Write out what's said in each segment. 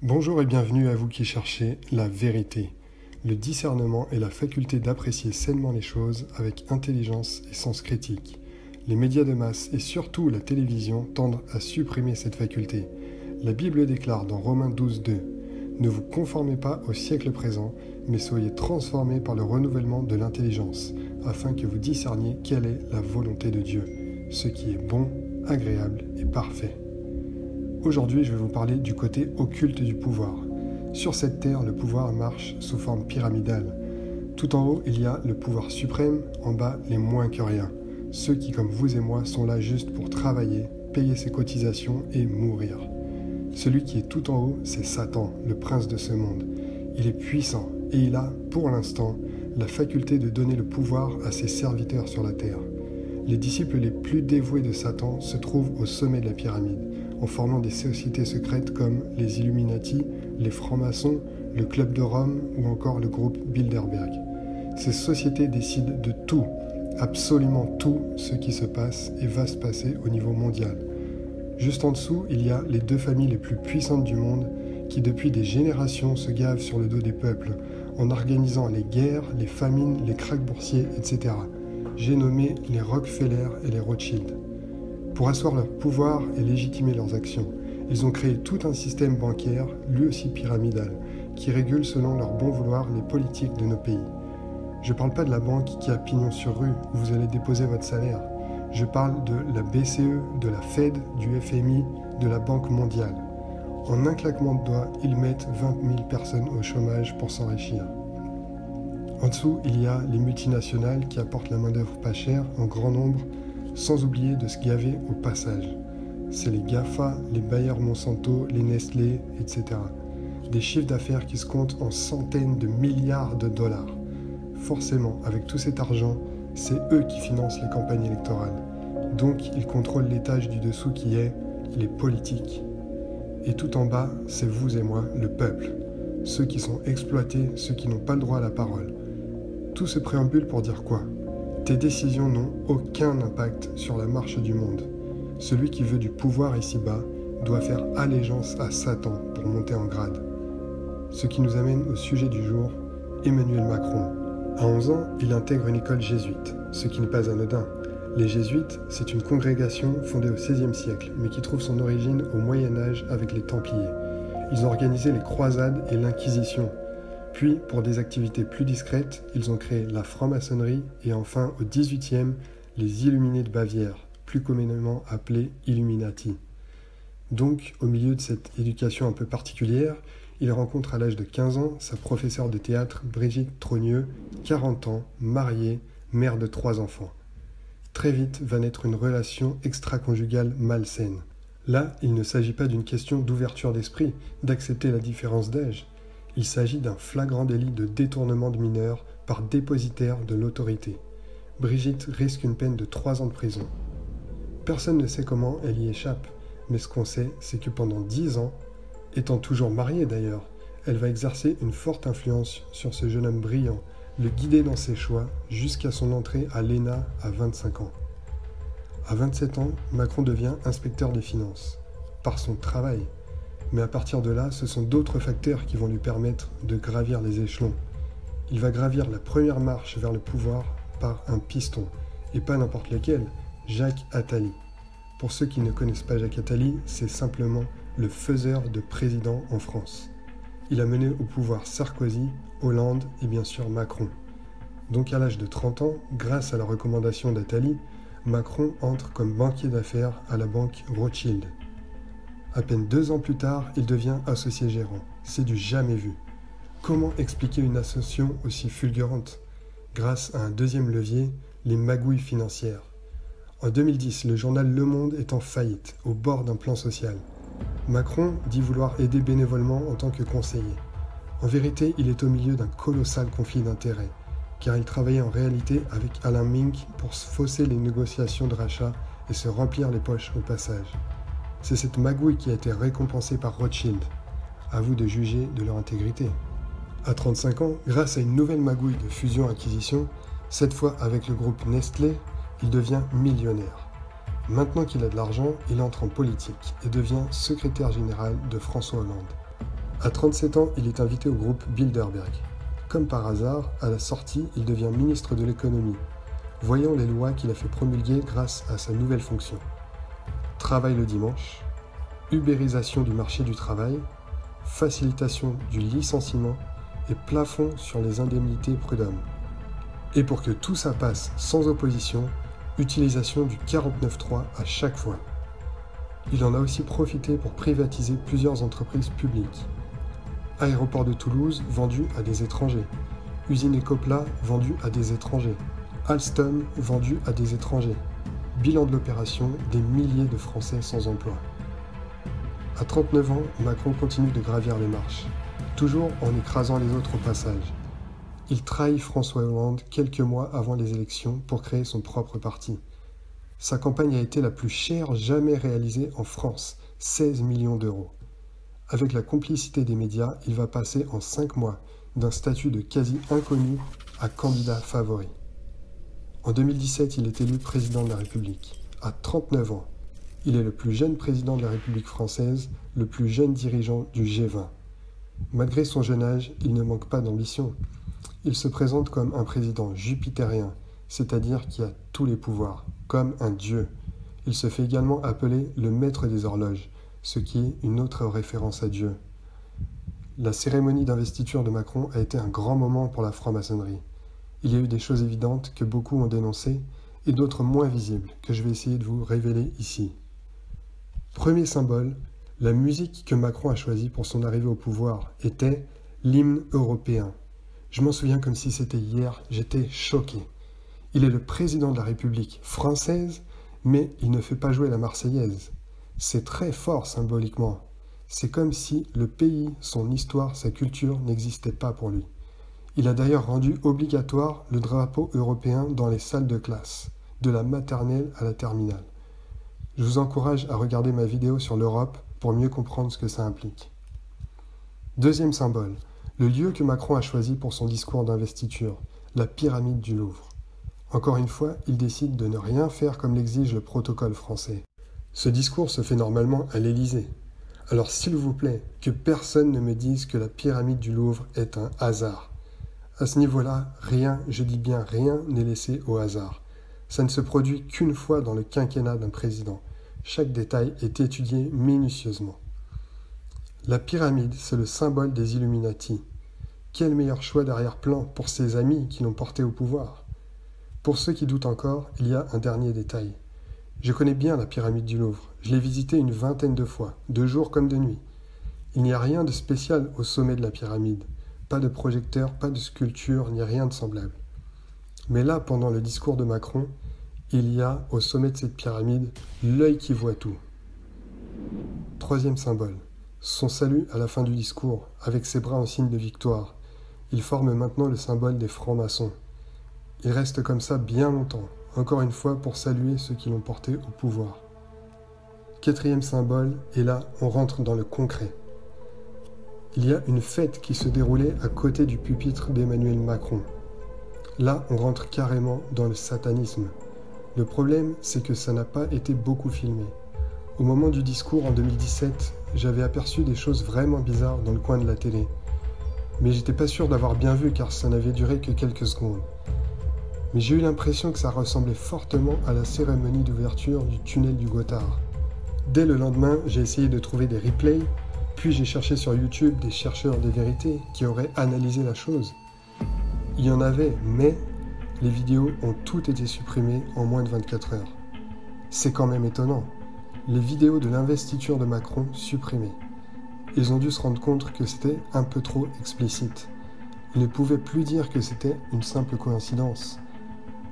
Bonjour et bienvenue à vous qui cherchez la vérité. Le discernement est la faculté d'apprécier sainement les choses avec intelligence et sens critique. Les médias de masse et surtout la télévision tendent à supprimer cette faculté. La Bible déclare dans Romains 12:2 « Ne vous conformez pas au siècle présent, mais soyez transformés par le renouvellement de l'intelligence, afin que vous discerniez quelle est la volonté de Dieu, ce qui est bon, agréable et parfait. » Aujourd'hui, je vais vous parler du côté occulte du pouvoir. Sur cette terre, le pouvoir marche sous forme pyramidale. Tout en haut, il y a le pouvoir suprême, en bas, les moins que rien. Ceux qui, comme vous et moi, sont là juste pour travailler, payer ses cotisations et mourir. Celui qui est tout en haut, c'est Satan, le prince de ce monde. Il est puissant et il a, pour l'instant, la faculté de donner le pouvoir à ses serviteurs sur la terre. Les disciples les plus dévoués de Satan se trouvent au sommet de la pyramide, en formant des sociétés secrètes comme les Illuminati, les francs-maçons, le Club de Rome ou encore le groupe Bilderberg. Ces sociétés décident de tout, absolument tout ce qui se passe et va se passer au niveau mondial. Juste en dessous, il y a les deux familles les plus puissantes du monde qui depuis des générations se gavent sur le dos des peuples en organisant les guerres, les famines, les krachs boursiers, etc. J'ai nommé les Rockefeller et les Rothschild. Pour asseoir leur pouvoir et légitimer leurs actions, ils ont créé tout un système bancaire, lui aussi pyramidal, qui régule selon leur bon vouloir les politiques de nos pays. Je ne parle pas de la banque qui a pignon sur rue où vous allez déposer votre salaire. Je parle de la BCE, de la Fed, du FMI, de la Banque mondiale. En un claquement de doigts, ils mettent 20 000 personnes au chômage pour s'enrichir. En dessous, il y a les multinationales qui apportent la main-d'œuvre pas chère en grand nombre, sans oublier de se gaver au passage. C'est les GAFA, les Bayer Monsanto, les Nestlé, etc. Des chiffres d'affaires qui se comptent en centaines de milliards de dollars. Forcément, avec tout cet argent, c'est eux qui financent les campagnes électorales. Donc, ils contrôlent l'étage du dessous qui est les politiques. Et tout en bas, c'est vous et moi, le peuple. Ceux qui sont exploités, ceux qui n'ont pas le droit à la parole. Tout ce préambule pour dire quoi ? Tes décisions n'ont aucun impact sur la marche du monde. Celui qui veut du pouvoir ici-bas doit faire allégeance à Satan pour monter en grade. Ce qui nous amène au sujet du jour, Emmanuel Macron. À 11 ans, il intègre une école jésuite, ce qui n'est pas anodin. Les jésuites, c'est une congrégation fondée au XVIe siècle, mais qui trouve son origine au Moyen-Âge avec les Templiers. Ils ont organisé les croisades et l'Inquisition. Puis, pour des activités plus discrètes, ils ont créé la franc-maçonnerie et enfin, au XVIIIe, les Illuminés de Bavière, plus communément appelés Illuminati. Donc, au milieu de cette éducation un peu particulière, il rencontre à l'âge de 15 ans sa professeure de théâtre Brigitte Trogneux, 40 ans, mariée, mère de 3 enfants. Très vite va naître une relation extra-conjugale malsaine. Là, il ne s'agit pas d'une question d'ouverture d'esprit, d'accepter la différence d'âge. Il s'agit d'un flagrant délit de détournement de mineurs par dépositaire de l'autorité. Brigitte risque une peine de 3 ans de prison. Personne ne sait comment elle y échappe, mais ce qu'on sait, c'est que pendant 10 ans, étant toujours mariée d'ailleurs, elle va exercer une forte influence sur ce jeune homme brillant, le guider dans ses choix jusqu'à son entrée à l'ENA à 25 ans. À 27 ans, Macron devient inspecteur des finances, par son travail. Mais à partir de là, ce sont d'autres facteurs qui vont lui permettre de gravir les échelons. Il va gravir la première marche vers le pouvoir par un piston, et pas n'importe lequel, Jacques Attali. Pour ceux qui ne connaissent pas Jacques Attali, c'est simplement le faiseur de président en France. Il a mené au pouvoir Sarkozy, Hollande et bien sûr Macron. Donc à l'âge de 30 ans, grâce à la recommandation d'Attali, Macron entre comme banquier d'affaires à la banque Rothschild. À peine 2 ans plus tard, il devient associé gérant. C'est du jamais vu. Comment expliquer une ascension aussi fulgurante ? Grâce à un deuxième levier, les magouilles financières. En 2010, le journal Le Monde est en faillite, au bord d'un plan social. Macron dit vouloir aider bénévolement en tant que conseiller. En vérité, il est au milieu d'un colossal conflit d'intérêts, car il travaillait en réalité avec Alain Minc pour fausser les négociations de rachat et se remplir les poches au passage. C'est cette magouille qui a été récompensée par Rothschild. À vous de juger de leur intégrité. À 35 ans, grâce à une nouvelle magouille de fusion-acquisition, cette fois avec le groupe Nestlé, il devient millionnaire. Maintenant qu'il a de l'argent, il entre en politique et devient secrétaire général de François Hollande. À 37 ans, il est invité au groupe Bilderberg. Comme par hasard, à la sortie, il devient ministre de l'économie. Voyons les lois qu'il a fait promulguer grâce à sa nouvelle fonction. Travail le dimanche, ubérisation du marché du travail, facilitation du licenciement et plafond sur les indemnités prud'hommes. Et pour que tout ça passe sans opposition, utilisation du 49.3 à chaque fois. Il en a aussi profité pour privatiser plusieurs entreprises publiques. Aéroport de Toulouse vendu à des étrangers. Usine Ecopla vendue à des étrangers. Alstom vendu à des étrangers. Bilan de l'opération, des milliers de Français sans emploi. À 39 ans, Macron continue de gravir les marches, toujours en écrasant les autres au passage. Il trahit François Hollande quelques mois avant les élections pour créer son propre parti. Sa campagne a été la plus chère jamais réalisée en France, 16 millions d'euros. Avec la complicité des médias, il va passer en 5 mois d'un statut de quasi inconnu à candidat favori. En 2017, il est élu président de la République. À 39 ans, il est le plus jeune président de la République française, le plus jeune dirigeant du G20. Malgré son jeune âge, il ne manque pas d'ambition. Il se présente comme un président jupitérien, c'est-à-dire qui a tous les pouvoirs, comme un dieu. Il se fait également appeler le maître des horloges, ce qui est une autre référence à Dieu. La cérémonie d'investiture de Macron a été un grand moment pour la franc-maçonnerie. Il y a eu des choses évidentes que beaucoup ont dénoncées et d'autres moins visibles que je vais essayer de vous révéler ici. Premier symbole, la musique que Macron a choisie pour son arrivée au pouvoir était l'hymne européen. Je m'en souviens comme si c'était hier, j'étais choqué. Il est le président de la République française, mais il ne fait pas jouer la Marseillaise. C'est très fort symboliquement. C'est comme si le pays, son histoire, sa culture n'existaient pas pour lui. Il a d'ailleurs rendu obligatoire le drapeau européen dans les salles de classe, de la maternelle à la terminale. Je vous encourage à regarder ma vidéo sur l'Europe pour mieux comprendre ce que ça implique. Deuxième symbole, le lieu que Macron a choisi pour son discours d'investiture, la pyramide du Louvre. Encore une fois, il décide de ne rien faire comme l'exige le protocole français. Ce discours se fait normalement à l'Élysée. Alors s'il vous plaît, que personne ne me dise que la pyramide du Louvre est un hasard. À ce niveau-là, rien, je dis bien rien, n'est laissé au hasard. Ça ne se produit qu'une fois dans le quinquennat d'un président. Chaque détail est étudié minutieusement. La pyramide, c'est le symbole des Illuminati. Quel meilleur choix d'arrière-plan pour ses amis qui l'ont porté au pouvoir. Pour ceux qui doutent encore, il y a un dernier détail. Je connais bien la pyramide du Louvre. Je l'ai visitée une vingtaine de fois, de jour comme de nuit. Il n'y a rien de spécial au sommet de la pyramide. Pas de projecteur, pas de sculpture, ni rien de semblable. Mais là, pendant le discours de Macron, il y a, au sommet de cette pyramide, l'œil qui voit tout. Troisième symbole, son salut à la fin du discours, avec ses bras en signe de victoire. Il forme maintenant le symbole des francs-maçons. Il reste comme ça bien longtemps, encore une fois pour saluer ceux qui l'ont porté au pouvoir. Quatrième symbole, et là, on rentre dans le concret. Il y a une fête qui se déroulait à côté du pupitre d'Emmanuel Macron. Là, on rentre carrément dans le satanisme. Le problème, c'est que ça n'a pas été beaucoup filmé. Au moment du discours en 2017, j'avais aperçu des choses vraiment bizarres dans le coin de la télé. Mais j'étais pas sûr d'avoir bien vu car ça n'avait duré que quelques secondes. Mais j'ai eu l'impression que ça ressemblait fortement à la cérémonie d'ouverture du tunnel du Gothard. Dès le lendemain, j'ai essayé de trouver des replays, puis j'ai cherché sur YouTube des chercheurs de vérité qui auraient analysé la chose. Il y en avait, mais les vidéos ont toutes été supprimées en moins de 24 heures. C'est quand même étonnant. Les vidéos de l'investiture de Macron supprimées. Ils ont dû se rendre compte que c'était un peu trop explicite. Ils ne pouvaient plus dire que c'était une simple coïncidence.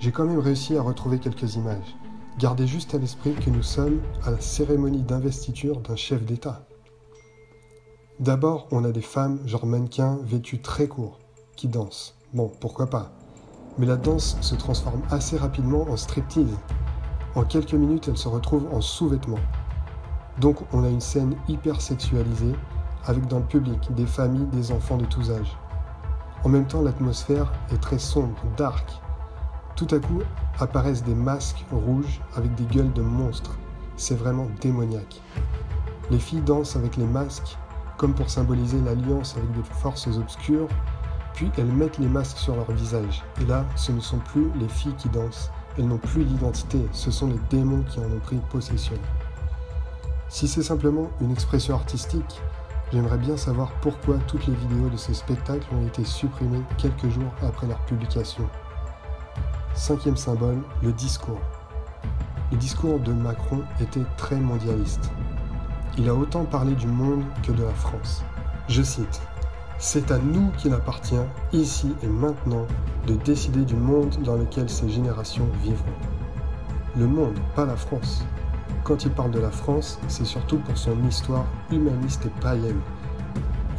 J'ai quand même réussi à retrouver quelques images. Gardez juste à l'esprit que nous sommes à la cérémonie d'investiture d'un chef d'État. D'abord, on a des femmes, genre mannequins, vêtues très court, qui dansent. Bon, pourquoi pas. Mais la danse se transforme assez rapidement en striptease. En quelques minutes, elle se retrouve en sous-vêtements. Donc, on a une scène hyper sexualisée, avec dans le public des familles, des enfants de tous âges. En même temps, l'atmosphère est très sombre, dark. Tout à coup, apparaissent des masques rouges avec des gueules de monstres. C'est vraiment démoniaque. Les filles dansent avec les masques, comme pour symboliser l'alliance avec des forces obscures, puis elles mettent les masques sur leur visage. Et là, ce ne sont plus les filles qui dansent, elles n'ont plus d'identité, ce sont les démons qui en ont pris possession. Si c'est simplement une expression artistique, j'aimerais bien savoir pourquoi toutes les vidéos de ce spectacle ont été supprimées quelques jours après leur publication. 5e symbole, le discours. Le discours de Macron était très mondialiste. Il a autant parlé du monde que de la France. Je cite, « C'est à nous qu'il appartient, ici et maintenant, de décider du monde dans lequel ces générations vivront. » Le monde, pas la France. Quand il parle de la France, c'est surtout pour son histoire humaniste et païenne.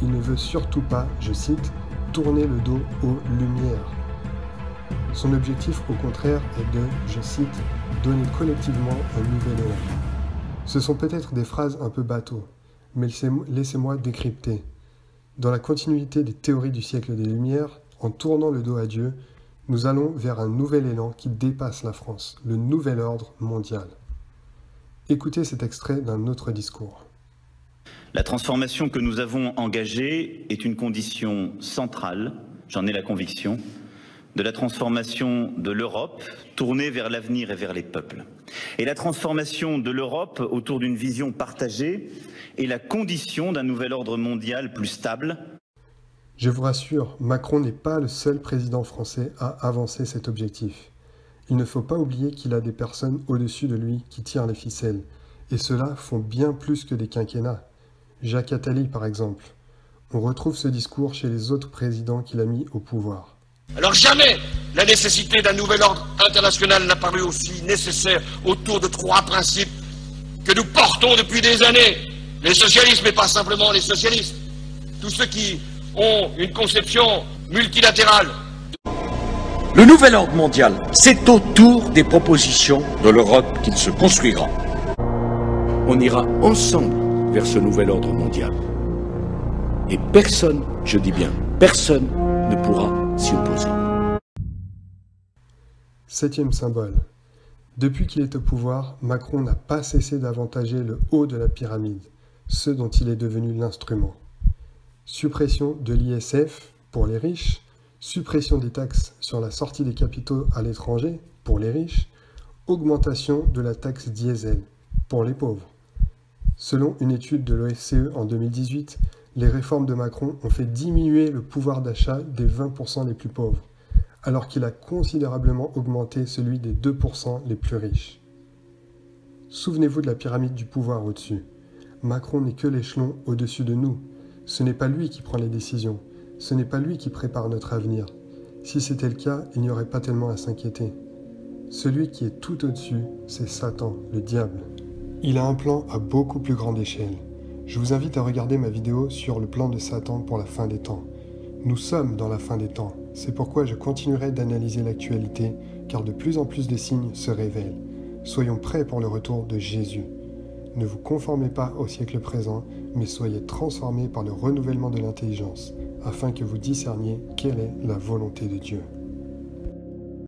Il ne veut surtout pas, je cite, « tourner le dos aux Lumières ». Son objectif, au contraire, est de, je cite, « donner collectivement un nouvel élan ». Ce sont peut-être des phrases un peu bateaux, mais laissez-moi décrypter. Dans la continuité des théories du siècle des Lumières, en tournant le dos à Dieu, nous allons vers un nouvel élan qui dépasse la France, le nouvel ordre mondial. Écoutez cet extrait d'un autre discours. La transformation que nous avons engagée est une condition centrale, j'en ai la conviction, de la transformation de l'Europe tournée vers l'avenir et vers les peuples. Et la transformation de l'Europe autour d'une vision partagée est la condition d'un nouvel ordre mondial plus stable. Je vous rassure, Macron n'est pas le seul président français à avancer cet objectif. Il ne faut pas oublier qu'il a des personnes au-dessus de lui qui tirent les ficelles, et ceux-là font bien plus que des quinquennats. Jacques Attali, par exemple. On retrouve ce discours chez les autres présidents qu'il a mis au pouvoir. Alors jamais la nécessité d'un nouvel ordre international n'a paru aussi nécessaire autour de 3 principes que nous portons depuis des années. Les socialistes, mais pas simplement les socialistes. Tous ceux qui ont une conception multilatérale. Le nouvel ordre mondial, c'est autour des propositions de l'Europe qu'il se construira. On ira ensemble vers ce nouvel ordre mondial. Et personne, je dis bien, personne ne pourra s'y opposer. 7e symbole. Depuis qu'il est au pouvoir, Macron n'a pas cessé d'avantager le haut de la pyramide, ceux dont il est devenu l'instrument. Suppression de l'ISF pour les riches, suppression des taxes sur la sortie des capitaux à l'étranger pour les riches, augmentation de la taxe diesel pour les pauvres. Selon une étude de l'OFCE en 2018, les réformes de Macron ont fait diminuer le pouvoir d'achat des 20% les plus pauvres, alors qu'il a considérablement augmenté celui des 2% les plus riches. Souvenez-vous de la pyramide du pouvoir au-dessus. Macron n'est que l'échelon au-dessus de nous. Ce n'est pas lui qui prend les décisions. Ce n'est pas lui qui prépare notre avenir. Si c'était le cas, il n'y aurait pas tellement à s'inquiéter. Celui qui est tout au-dessus, c'est Satan, le diable. Il a un plan à beaucoup plus grande échelle. Je vous invite à regarder ma vidéo sur le plan de Satan pour la fin des temps. Nous sommes dans la fin des temps. C'est pourquoi je continuerai d'analyser l'actualité, car de plus en plus de signes se révèlent. Soyons prêts pour le retour de Jésus. Ne vous conformez pas au siècle présent, mais soyez transformés par le renouvellement de l'intelligence, afin que vous discerniez quelle est la volonté de Dieu.